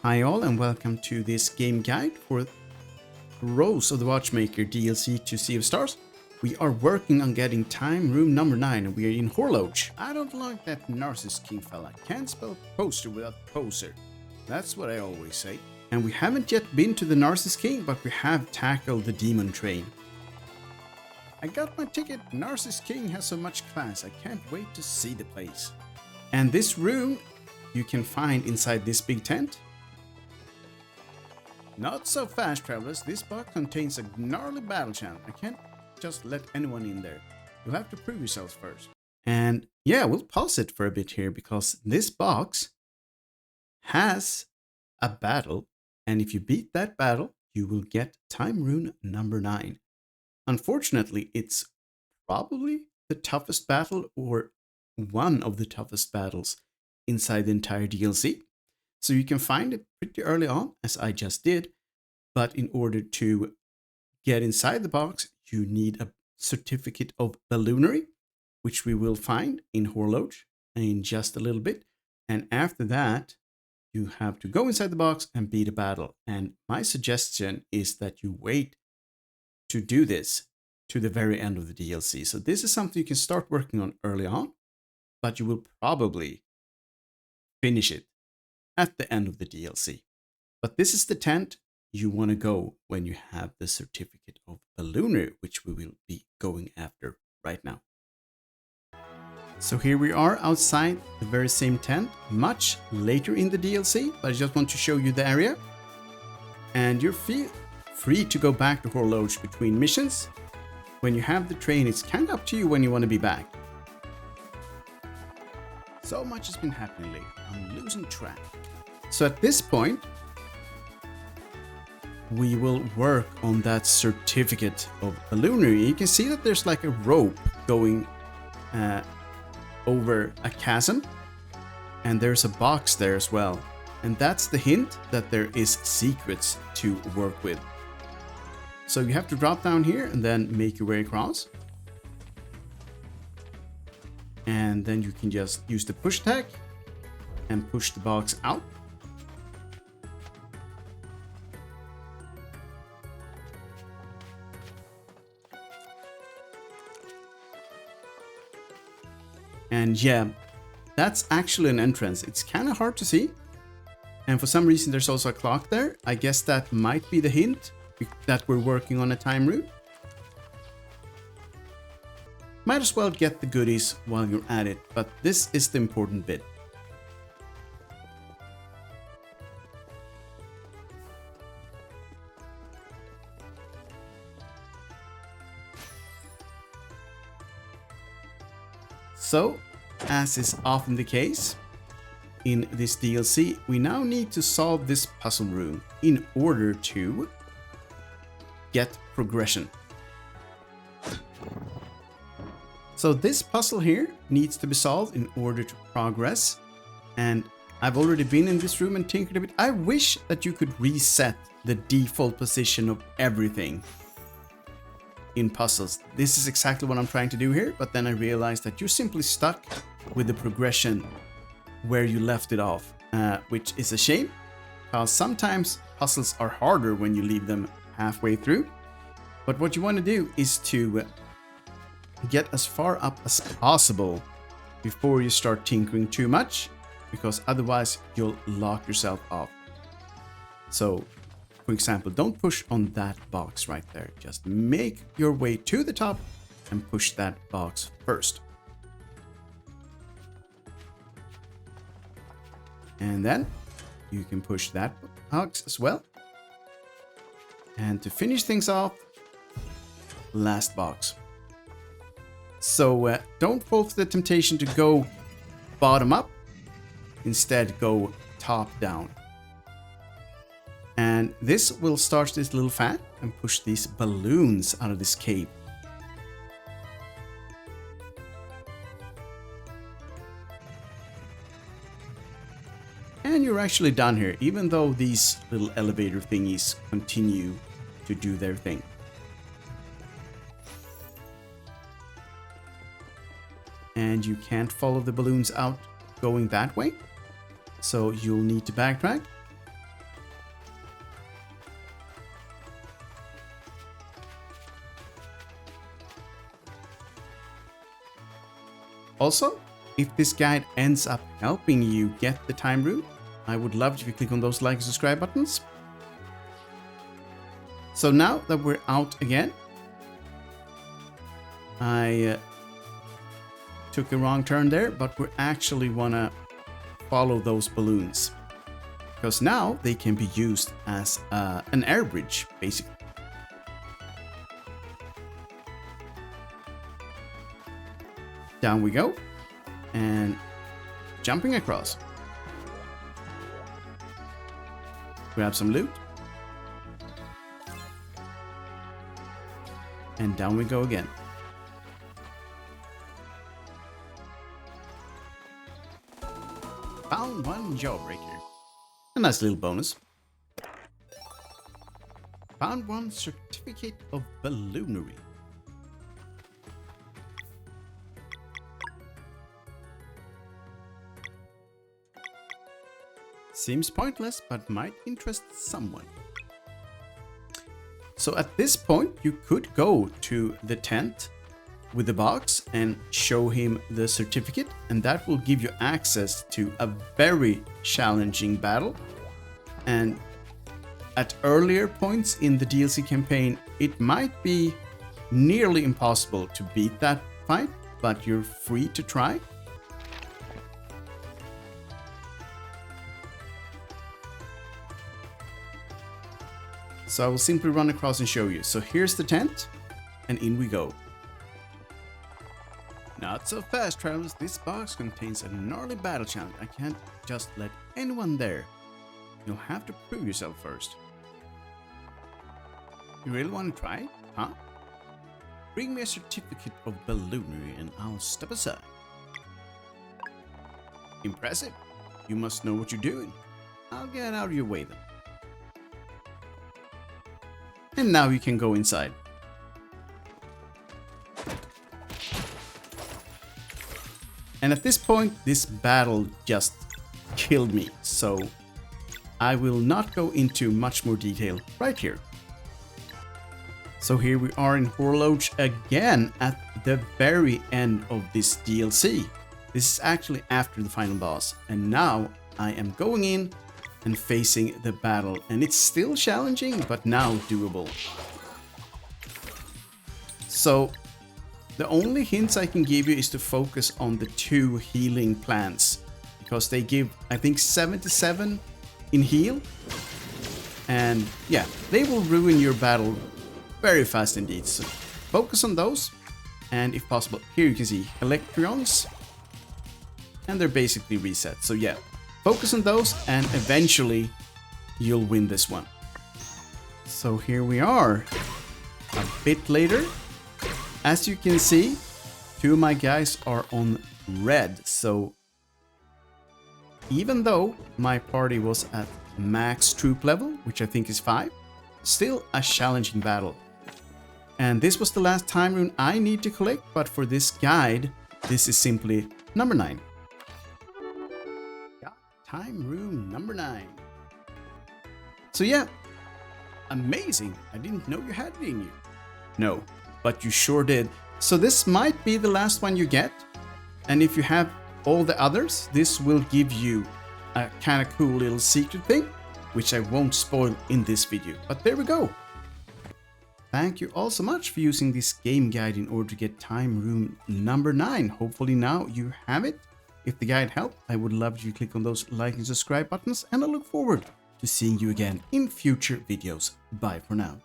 Hi all and welcome to this game guide for Throes of the Watchmaker DLC to Sea of Stars. We are working on getting time room number 9 and we are in Horloge. I don't like that Narcissus King fella. Can't spell poster without poser. That's what I always say. And we haven't yet been to the Narcissus King, but we have tackled the demon train. I got my ticket. Narcissus King has so much class. I can't wait to see the place. And this room you can find inside this big tent. Not so fast, travelers. This box contains a gnarly battle chant. I can't just let anyone in there. You'll have to prove yourselves first. And yeah, we'll pause it for a bit here because this box has a battle. And if you beat that battle, you will get time rune number 9. Unfortunately, it's probably the toughest battle or one of the toughest battles inside the entire DLC. So you can find it pretty early on, as I just did, but in order to get inside the box, you need a certificate of Balloonery, which we will find in Horloge in just a little bit. And after that, you have to go inside the box and beat a battle. And my suggestion is that you wait to do this to the very end of the DLC. So this is something you can start working on early on, but you will probably finish it at the end of the DLC. But this is the tent you want to go when you have the certificate of Balloonery, which we will be going after right now. So here we are outside the very same tent, much later in the DLC, but I just want to show you the area. And you're free to go back to Horloge between missions. When you have the train, it's kind of up to you when you want to be back. So much has been happening lately. I'm losing track. So at this point, we will work on that certificate of Balloonery. You can see that there's like a rope going over a chasm, and there's a box there as well. And that's the hint that there is secrets to work with. So you have to drop down here and then make your way across. And then you can just use the push attack and push the box out. And yeah, that's actually an entrance. It's kind of hard to see. And for some reason, there's also a clock there. I guess that might be the hint that we're working on a time route. Might as well get the goodies while you're at it, but this is the important bit. So, as is often the case in this DLC, we now need to solve this puzzle room in order to get progression. So this puzzle here needs to be solved in order to progress. And I've already been in this room and tinkered a bit. I wish that you could reset the default position of everything in puzzles. This is exactly what I'm trying to do here, but then I realized that you're simply stuck with the progression where you left it off, which is a shame, because sometimes puzzles are harder when you leave them halfway through. But what you want to do is to get as far up as possible before you start tinkering too much, because otherwise you'll lock yourself off. So, for example, don't push on that box right there. Just make your way to the top and push that box first. And then you can push that box as well. And to finish things off, last box. So don't fall for the temptation to go bottom up. Instead, go top down. And this will start this little fan and push these balloons out of this cave. And you're actually done here, even though these little elevator thingies continue to do their thing. And you can't follow the balloons out going that way. So you'll need to backtrack Also, if this guide ends up helping you get the time rune, I would love it if you click on those like and subscribe buttons. So now that we're out again, I took a wrong turn there, but we actually want to follow those balloons, because now they can be used as an air bridge, basically. Down we go, and jumping across. Grab some loot. And down we go again. Found one jawbreaker. A nice little bonus. Found one certificate of Balloonery. Seems pointless, but might interest someone. So at this point, you could go to the tent with the box and show him the certificate, and that will give you access to a very challenging battle. And at earlier points in the DLC campaign, it might be nearly impossible to beat that fight, but you're free to try. So I will simply run across and show you. So here's the tent, and in we go. Not so fast, travelers. This box contains a gnarly battle challenge. I can't just let anyone there. You'll have to prove yourself first. You really want to try? Huh? Bring me a certificate of Balloonery and I'll step aside. Impressive. You must know what you're doing. I'll get out of your way then. And now you can go inside. And at this point, this battle just killed me, so I will not go into much more detail right here. So here we are in Horloge again at the very end of this DLC. This is actually after the final boss, and now I am going in and facing the battle, and it's still challenging, but now doable. So the only hints I can give you is to focus on the 2 healing plants, because they give, I think, 77 in heal, and yeah, they will ruin your battle very fast indeed. So focus on those, and if possible, here you can see electrons, and they're basically reset. So yeah, focus on those, and eventually you'll win this one. So here we are, a bit later. As you can see, 2 of my guys are on red. So even though my party was at max troop level, which I think is 5, still a challenging battle. And this was the last time rune I need to collect, but for this guide, this is simply number 9. Time rune number 9. So yeah, amazing. I didn't know you had it in you. No, but you sure did. So this might be the last one you get. And if you have all the others, this will give you a kind of cool little secret thing, which I won't spoil in this video. But there we go. Thank you all so much for using this game guide in order to get time rune number 9. Hopefully now you have it. If the guide helped, I would love you to click on those like and subscribe buttons, and I look forward to seeing you again in future videos. Bye for now.